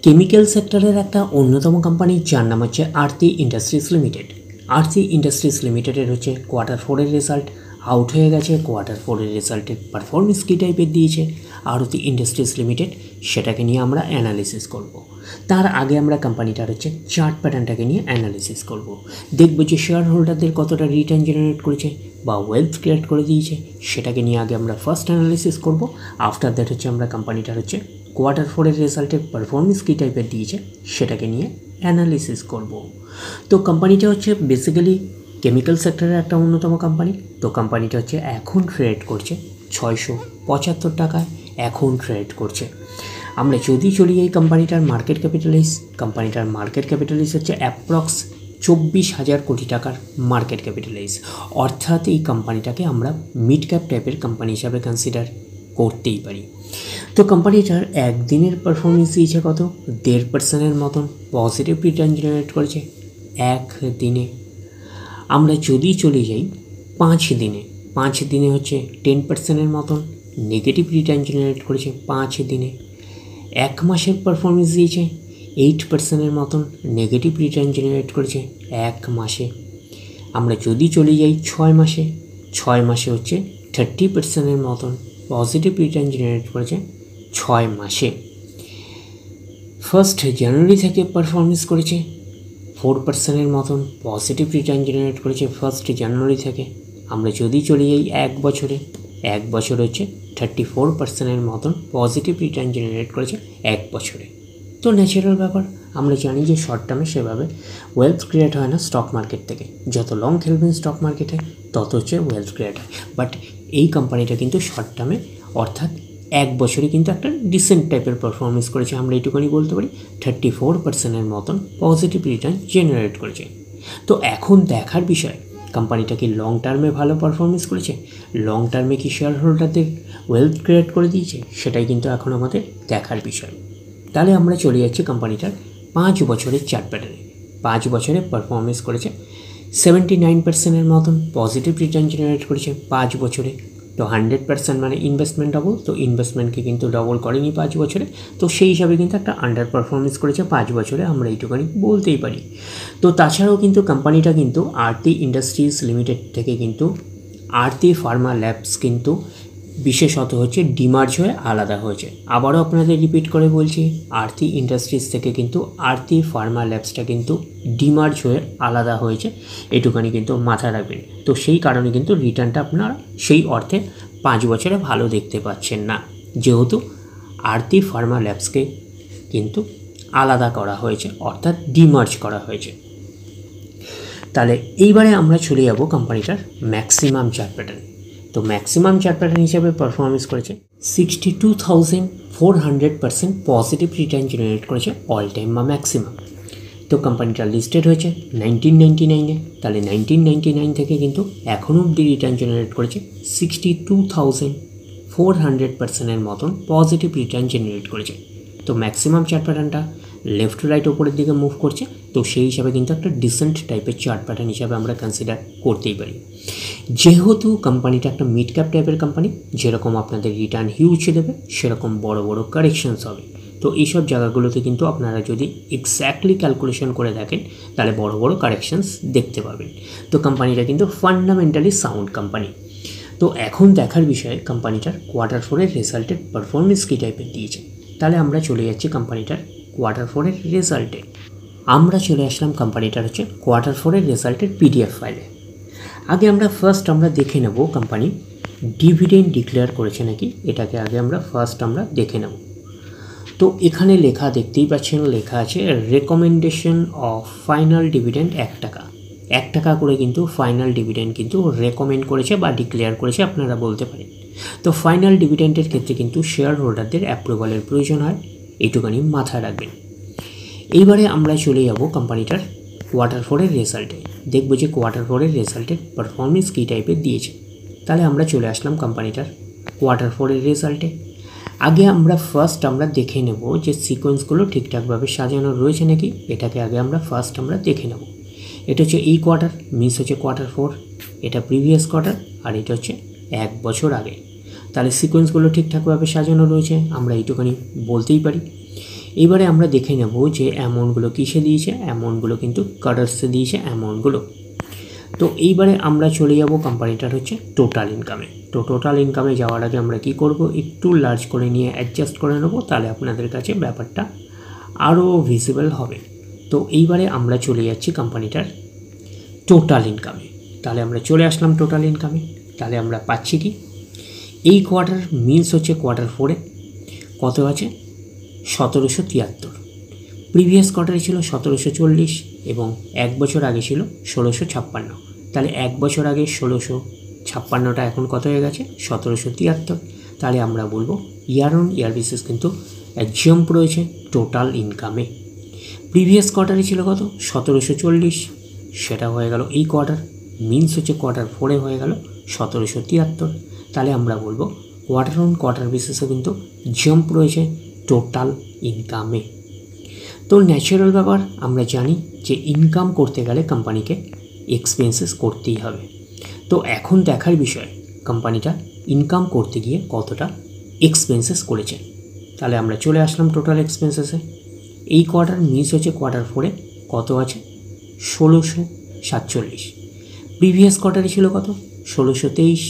Chemical সেক্টরের একটা অন্যতম কোম্পানি যার নাম হচ্ছে আরতি ইন্ডাস্ট্রিজ লিমিটেড। আরতি ইন্ডাস্ট্রিজ লিমিটেডের হচ্ছে কোয়ার্টার 4-এর রেজাল্ট আউট হয়ে গেছে। কোয়ার্টার 4-এর রেজাল্টের পারফরমেন্স কী টাইপের দিয়েছে আরতি ইন্ডাস্ট্রিজ লিমিটেড, সেটাকে নিয়ে আমরা অ্যানালিসিস করব। তার আগে আমরা কোম্পানিটার হচ্ছে চার্ট প্যাটার্নটাকে নিয়ে অ্যানালিসিস করব। দেখব যে শেয়ার হোল্ডারদের কতটা রিটার্ন জেনারেট করেছে বা ওয়েলথ ক্রিয়েট করে দিয়েছে, সেটাকে নিয়ে আগে আমরা ফার্স্ট অ্যানালিসিস করব। আফটার দ্যাট হচ্ছে আমরা কোম্পানিটার হচ্ছে কোয়ার্টার 4-এর রেজাল্টের পারফরমেন্স কী টাইপের দিয়েছে সেটাকে নিয়ে অ্যানালিসিস করব। তো কোম্পানিটা হচ্ছে বেসিক্যালি কেমিক্যাল সেক্টরের একটা অন্যতম কোম্পানি। তো কোম্পানিটা হচ্ছে এখন ট্রেড করছে 675 টাকায় এখন ট্রেড করছে। আমরা যদি চলি এই কোম্পানিটার মার্কেট ক্যাপিটালাইজ হচ্ছে অ্যাপ্রক্স 24,000 কোটি টাকার মার্কেট ক্যাপিটালাইজ। অর্থাৎ এই কোম্পানিটাকে আমরা মিড ক্যাপ টাইপের কোম্পানি হিসাবে কনসিডার করতেই পারি। তো কোম্পানিটার একদিনের পারফরমেন্স দিয়েছে কত 1.5% মতন পজিটিভ রিটার্ন জেনারেট করেছে একদিনে। আমরা যদি চলে যাই 5 দিনে হচ্ছে 10% মতন নেগেটিভ রিটার্ন জেনারেট করেছে 5 দিনে। 1 মাসের পারফরমেন্স দিয়েছে 8% মতন নেগেটিভ রিটার্ন জেনারেট করেছে 1 মাসে। আমরা যদি চলে যাই 6 মাসে হচ্ছে 30% মতন পজিটিভ রিটার্ন জেনারেট করেছে 6 মাসে। 1 জানুয়ারি থেকে পারফরমেন্স করেছে 4% মতন পজিটিভ রিটার্ন জেনারেট করেছে 1 জানুয়ারি থেকে। আমরা যদি চলে যাই 1 বছর হচ্ছে 34% মতন পজিটিভ রিটার্ন জেনারেট করেছে 1 বছরে। তো ন্যাচারাল ব্যাপার, আমরা জানি যে শর্ট টার্মে সেভাবে ওয়েলথ ক্রিয়েট হয় না স্টক মার্কেট থেকে। যত লং খেলবেন স্টক মার্কেটে তত হচ্ছে ওয়েলথ ক্রিয়েট হয়। বাট এই কোম্পানিটা কিন্তু শর্ট টার্মে অর্থাৎ 1 বছরে কিন্তু একটা ডিসেন্ট টাইপের পারফরমেন্স করেছে। আমরা এইটুকুনি বলতে পারি 34% মতন পজিটিভ রিটার্ন জেনারেট করেছে। তো এখন দেখার বিষয় কোম্পানিটা কি লং টার্মে ভালো পারফরমেন্স করেছে, লং টার্মে কি শেয়ার হোল্ডারদের ওয়েলথ ক্রিয়েট করে দিয়েছে, সেটাই কিন্তু এখন আমাদের দেখার বিষয়। তাহলে আমরা চলে যাচ্ছি কোম্পানিটার 5 বছরের চার্ট প্যাটার্নে। 5 বছরে পারফরমেন্স করেছে 79% মতন পজিটিভ রিটার্ন জেনারেট করেছে 5 বছরে। তো 100% মানে ইনভেস্টমেন্ট ডবল, তো ইনভেস্টমেন্টকে কিন্তু ডবল করেনি 5 বছরে। তো সেই হিসাবে কিন্তু একটা আন্ডার পারফরমেন্স করেছে 5 বছরে, আমরা এইটুখানি বলতেই পারি। তো তাছাড়াও কিন্তু কোম্পানিটা কিন্তু আরতি ইন্ডাস্ট্রিজ লিমিটেড থেকে কিন্তু আরতি ফার্মা ল্যাবস কিন্তু বিশেষত হচ্ছে ডিমার্জ হয়ে আলাদা হয়েছে। আবারও আপনাদের রিপিট করে বলছি, আরতি ইন্ডাস্ট্রিজ থেকে কিন্তু আরতি ফার্মা ল্যাবসটা কিন্তু ডিমার্জ হয়ে আলাদা হয়েছে, এটুখানি কিন্তু মাথায় রাখবেন। তো সেই কারণে কিন্তু রিটার্নটা আপনারা সেই অর্থে 5 বছরে ভালো দেখতে পাচ্ছেন না, যেহেতু আরতি ফার্মা ল্যাবসকে কিন্তু আলাদা করা হয়েছে অর্থাৎ ডিমার্জ করা হয়েছে। তাহলে এইবারে আমরা চলে যাব কোম্পানিটার ম্যাক্সিমাম চার্ট প্যাটার্ন। তো ম্যাক্সিমাম চার্ট প্যাটার্ন হিসাবে পারফরমেন্স করেছে 62,400% পজিটিভ রিটার্ন জেনারেট করেছে অল টাইম বা ম্যাক্সিমাম। তো কোম্পানিটা লিস্টেড হয়েছে 1999-এ। তাহলে 1999 থেকে কিন্তু এখনও অবধি রিটার্ন জেনারেট করেছে 62,400%-এর মতন পজিটিভ রিটার্ন জেনারেট করেছে। তো ম্যাক্সিমাম চার্ট প্যাটার্নটা লেফট টু রাইট ওপরের দিকে মুভ করছে, তো সেই হিসাবে কিন্তু একটা ডিসেন্ট টাইপের চার্ট প্যাটার্ন হিসাবে আমরা কনসিডার করতেই পারি। যেহেতু কোম্পানিটা একটা মিড ক্যাপ টাইপের কোম্পানি, যেরকম আপনাদের রিটার্ন হিউজ দেবে সেরকম বড় বড় কারেকশনস হবে। তো এইসব জায়গাগুলোতে কিন্তু আপনারা যদি এক্স্যাক্টলি ক্যালকুলেশন করে দেখেন তাহলে বড় বড় কারেকশনস দেখতে পাবেন। তো কোম্পানিটা কিন্তু ফান্ডামেন্টালি সাউন্ড কোম্পানি। তো এখন দেখার বিষয় কোম্পানিটার কোয়ার্টার 4-এর রেজাল্টের পারফরমেন্স কী টাইপের দিয়েছে। তাহলে আমরা চলে যাচ্ছি কোম্পানিটার কোয়ার্টার 4-এর রেজাল্টে। আমরা চলে আসলাম কোম্পানিটার হচ্ছে কোয়ার্টার 4-এর রেজাল্টের পিডিএফ ফাইলে। আগে আমরা আমরা দেখে নেব কোম্পানি ডিভিডেন্ড ডিক্লেয়ার করেছে নাকি, এটাকে আগে আমরা দেখে নেব। তো এখানে লেখা দেখতেই পাচ্ছেন, লেখা আছে রেকমেন্ডেশন অফ ফাইনাল ডিভিডেন্ড 1 টাকা। 1 টাকা করে কিন্তু ফাইনাল ডিভিডেন্ড কিন্তু রেকমেন্ড করেছে বা ডিক্লেয়ার করেছে আপনারা বলতে পারেন। তো ফাইনাল ডিভিডেন্ডের ক্ষেত্রে কিন্তু শেয়ার হোল্ডারদের অ্যাপ্রুভালের প্রয়োজন হয়, এইটুখানি মাথায় রাখবেন। এইবারে আমরা চলে যাব কোম্পানিটার কোয়ার্টার 4-এর রেজাল্টে, দেখব যে কোয়ার্টার 4-এর রেজাল্টের পারফরমেন্স কী টাইপের দিয়েছে। তাহলে আমরা চলে আসলাম কোম্পানিটার কোয়ার্টার 4-এর রেজাল্টে। আগে আমরা দেখে নেব যে সিকোয়েন্সগুলো ঠিকঠাকভাবে সাজানো রয়েছে নাকি, এটাকে আগে আমরা দেখে নেব। এটা হচ্ছে এই কোয়ার্টার, মিস হচ্ছে কোয়ার্টার 4, এটা প্রিভিয়াস কোয়ার্টার, আর এটা হচ্ছে 1 বছর আগে। তাহলে সিকোয়েন্সগুলো ঠিকঠাকভাবে সাজানো রয়েছে আমরা এইটুখানি বলতেই পারি। এইবারে আমরা দেখে নেব যে অ্যামাউন্টগুলো কিসে দিয়েছে। অ্যামাউন্টগুলো কিন্তু কাটার্সে দিয়েছে অ্যামাউন্টগুলো। তো এইবারে আমরা চলে যাব কোম্পানিটার হচ্ছে টোটাল ইনকামে। তো টোটাল ইনকামে যাওয়ার আগে আমরা কি করব, একটু লার্জ করে নিয়ে অ্যাডজাস্ট করে নেব, তাহলে আপনাদের কাছে ব্যাপারটা আরও ভিজিবল হবে। তো এইবারে আমরা চলে যাচ্ছি কোম্পানিটার টোটাল ইনকামে। তাহলে আমরা চলে আসলাম টোটাল ইনকামে। তাহলে আমরা পাচ্ছি কি, এই কোয়ার্টার মিনস হচ্ছে কোয়ার্টার 4-এ কত আছে 1773, প্রিভিয়াস কোয়ার্টারে ছিল 1740 এবং এক বছর আগে ছিল 1656। তাহলে এক বছর আগে 1656টা এখন কত হয়ে গেছে 1773। তাহলে আমরা বলবো ইয়ার অন ইয়ার বেসিস কিন্তু জাম্প রয়েছে টোটাল ইনকামে। প্রিভিয়াস কোয়ার্টারে ছিল কত 1740, সেটা হয়ে গেল এই কোয়ার্টার, মিনস হচ্ছে কোয়ার্টার 4-এ হয়ে গেল 1773। তাহলে আমরা বলবো কোয়ার্টার অন কোয়ার্টার বেসিসে কিন্তু জাম্প রয়েছে টোটাল ইনকামে। তো ন্যাচারাল ব্যাপার, আমরা জানি যে ইনকাম করতে গেলে কোম্পানিকে এক্সপেন্সেস করতেই হবে। তো এখন দেখার বিষয় কোম্পানিটা ইনকাম করতে গিয়ে কতটা এক্সপেন্সেস করেছে। তাহলে আমরা চলে আসলাম টোটাল এক্সপেন্সেসে। এই কোয়ার্টার মিস হচ্ছে কোয়ার্টার 4-এ কত আছে 1647, প্রিভিয়াস কোয়ার্টারে ছিল কত 1623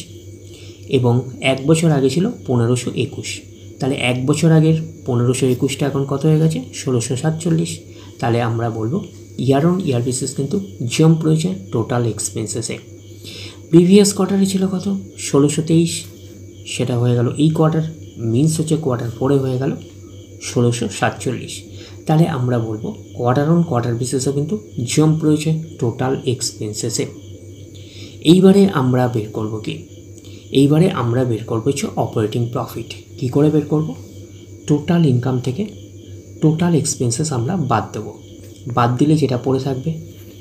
এবং এক বছর আগে ছিল 1521। তাহলে এক বছর আগের 1521টা এখন কত হয়ে গেছে 1647। তাহলে আমরা বলবো ইয়ার অন ইয়ার বেসিস কিন্তু জাম্প রয়েছে টোটাল এক্সপেন্সেসে। প্রিভিয়াস কোয়ার্টারে ছিল কত 1623, সেটা হয়ে গেল এই কোয়ার্টার, মিনস হচ্ছে কোয়ার্টার 4-এ হয়ে গেল 1647। তাহলে আমরা বলবো কোয়ার্টার অন কোয়ার্টার বেসিসে কিন্তু জাম্প রয়েছে টোটাল এক্সপেন্সেসে। এইবারে আমরা বের করব কি, এইবারে আমরা বের করবো হচ্ছে অপারেটিং প্রফিট। কী করে বের করব, টোটাল ইনকাম থেকে টোটাল এক্সপেন্সেস আমরা বাদ দেবো, বাদ দিলে যেটা পড়ে থাকবে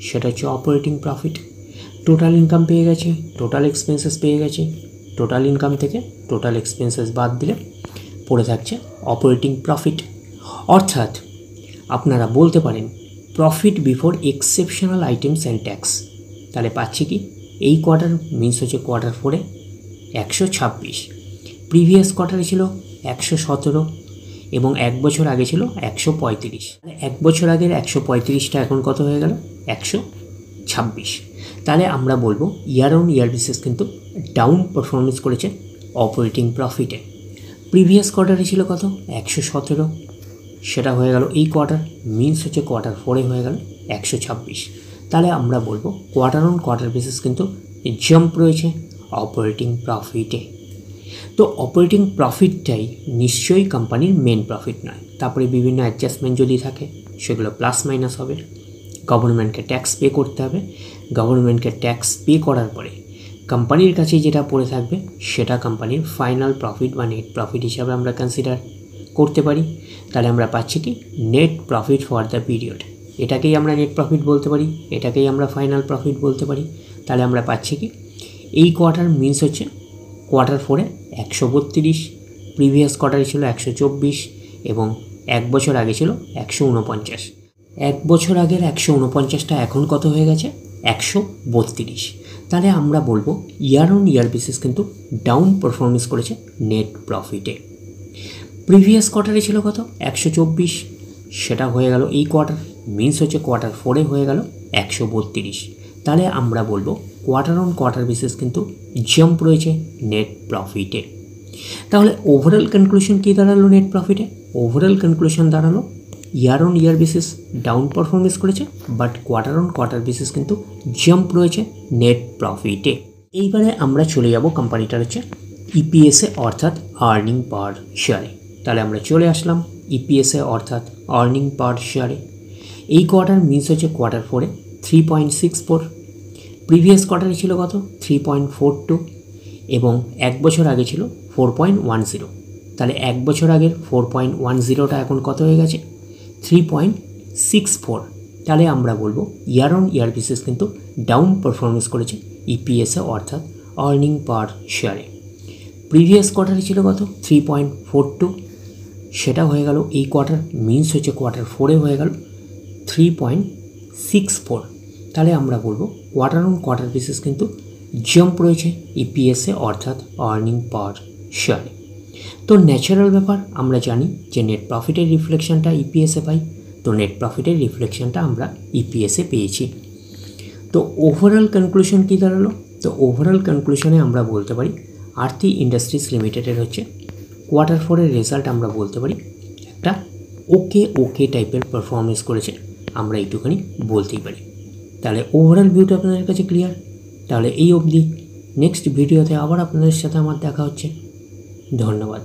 সেটা হচ্ছে অপারেটিং প্রফিট। টোটাল ইনকাম পেয়ে গেছি, টোটাল এক্সপেন্সেস পেয়ে গেছি, টোটাল ইনকাম থেকে টোটাল এক্সপেন্সেস বাদ দিলে পড়ে থাকছে অপারেটিং প্রফিট। অর্থাৎ আপনারা বলতে পারেন profit before exceptional items and tax. তাহলে পাচ্ছি কি, এই কোয়ার্টার মিনস হচ্ছে কোয়ার্টার 4-এ 126, প্রিভিয়াস কোয়ার্টারে ছিল 117 এবং এক বছর আগে ছিল 135। এক বছর আগের 135টা এখন কত হয়ে গেল 126। তাহলে আমরা বলবো ইয়ার অন ইয়ার বেসিস কিন্তু ডাউন পারফরমেন্স করেছে অপারেটিং প্রফিটে। প্রিভিয়াস কোয়ার্টারে ছিল কত 117, সেটা হয়ে গেল এই কোয়ার্টার, মিনস হচ্ছে কোয়ার্টার 4-এ হয়ে গেল 126। তাহলে আমরা বলবো কোয়ার্টার অন কোয়ার্টার বেসিস কিন্তু জাম্প রয়েছে অপারেটিং প্রফিটে। তো অপারেটিং প্রফিটটাই নিশ্চয়ই কোম্পানির মেন প্রফিট নয়, তারপরে বিভিন্ন অ্যাডজাস্টমেন্ট যদি থাকে সেগুলো প্লাস মাইনাস হবে, গভর্নমেন্টকে ট্যাক্স পে করতে হবে, গভর্নমেন্টকে ট্যাক্স পে করার পরে কোম্পানির কাছে যেটা পড়ে থাকবে সেটা কোম্পানির ফাইনাল প্রফিট বা নেট প্রফিট হিসাবে আমরা কনসিডার করতে পারি। তাহলে আমরা পাচ্ছি কি net profit for the period, এটাকেই আমরা নেট প্রফিট বলতে পারি, এটাকেই আমরা ফাইনাল প্রফিট বলতে পারি। তাহলে আমরা পাচ্ছি কি, এই কোয়ার্টার মিনস হচ্ছে কোয়ার্টার 4-এ 132, প্রিভিয়াস কোয়ার্টারে ছিল 124 এবং এক বছর আগে ছিল 149। এক বছর আগের 149টা এখন কত হয়ে গেছে 132। তাহলে আমরা বলবো ইয়ার অন ইয়ার বেসিস কিন্তু ডাউন পারফরমেন্স করেছে নেট প্রফিটে। প্রিভিয়াস কোয়ার্টারে ছিল কত 124, সেটা হয়ে গেল এই কোয়ার্টার, মিনস হচ্ছে কোয়ার্টার 4-এ হয়ে গেল 132। তাহলে আমরা বলবো কোয়ার্টার অন কোয়ার্টার বেসিস কিন্তু জাম্প রয়েছে নেট প্রফিটে। তাহলে ওভারঅল কনক্লুশন কী দাঁড়ালো নেট প্রফিটে? ওভারঅল কনক্লুশন দাঁড়ালো year on year basis down performance করেছে, but quarter on quarter basis কিন্তু জাম্প রয়েছে নেট প্রফিটে। এইবারে আমরা চলে যাব কোম্পানিটার হচ্ছে ইপিএসে অর্থাৎ আর্নিং পার শেয়ারে। তাহলে আমরা চলে আসলাম ইপিএসে অর্থাৎ আর্নিং পার শেয়ারে। এই কোয়ার্টার মিনস হচ্ছে কোয়ার্টার 4-এ 3.64, প্রিভিয়াস কোয়ার্টারে ছিল কত 3.42 এবং এক বছর আগে ছিল 4.10। তাহলে এক বছর আগের 4.10টা এখন কত হয়ে গেছে 3.64। তাহলে আমরা বলবো ইয়ার অন ইয়ার বেসিস কিন্তু ডাউন পারফরমেন্স করেছে ইপিএসে অর্থাৎ আর্নিং পার শেয়ারে। প্রিভিয়াস কোয়ার্টারে ছিল কত 3.42, সেটা হয়ে গেল এই কোয়ার্টার, মিনস হচ্ছে কোয়ার্টার 4-এ হয়ে গেল 3.64। তাহলে আমরা বলবো কোয়ার্টার অন কোয়ার্টার বেসিস কিন্তু জাম্প রয়েছে ইপিএসে অর্থাৎ আর্নিং পার শেয়ারে। তো ন্যাচারাল ব্যাপার, আমরা জানি যে নেট প্রফিটের রিফ্লেকশনটা ইপিএসে পাই, তো নেট প্রফিটের রিফ্লেকশনটা আমরা ইপিএসে পেয়েছি। তো ওভারঅল কনক্লুশন কী দাঁড়ালো? তো ওভারঅল কনক্লুশনে আমরা বলতে পারি আরতি ইন্ডাস্ট্রিজ লিমিটেডের হচ্ছে কোয়ার্টার 4-এর রেজাল্ট আমরা বলতে পারি একটা ওকে টাইপের পারফরমেন্স করেছে, আমরা এইটুখানি বলতেই পারি। তাহলে ওভারঅল ভিউটা আপনাদের কাছে ক্লিয়ার। তাহলে এই অবধি, নেক্সট ভিডিওতে আবার আপনাদের সাথে আমার দেখা হচ্ছে। ধন্যবাদ।